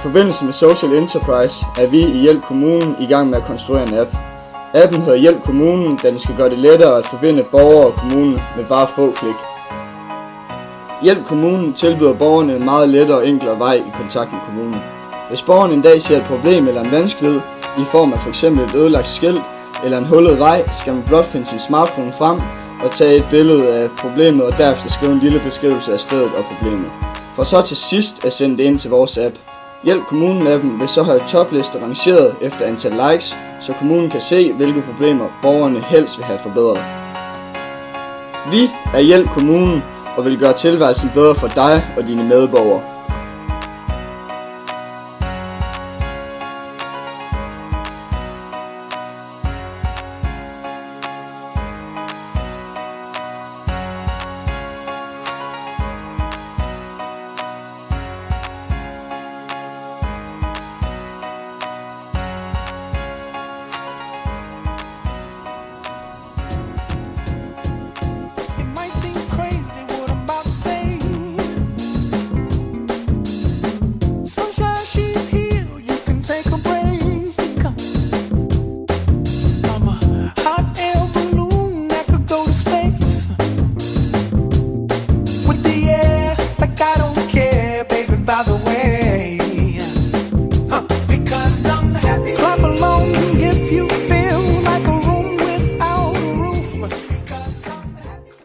forbindelse med Social Enterprise er vi i Hjælp Kommunen i gang med at konstruere en app. Appen hedder Hjælp Kommunen, da den skal gøre det lettere at forbinde borgere og kommunen med bare få klik. Hjælp Kommunen tilbyder borgerne en meget lettere og enklere vej i kontakt med kommunen. Hvis borgeren en dag ser et problem eller en vanskelighed i form af f.eks. et ødelagt skilt eller en hullet vej, skal man blot finde sin smartphone frem og tage et billede af problemet og derefter skrive en lille beskrivelse af stedet og problemet. For så til sidst at sende det ind til vores app. Hjælp Kommunen-appen vil så have toplister rangeret efter antal likes, så kommunen kan se, hvilke problemer borgerne helst vil have forbedret. Vi er Hjælp Kommunen og vil gøre tilværelsen bedre for dig og dine medborgere.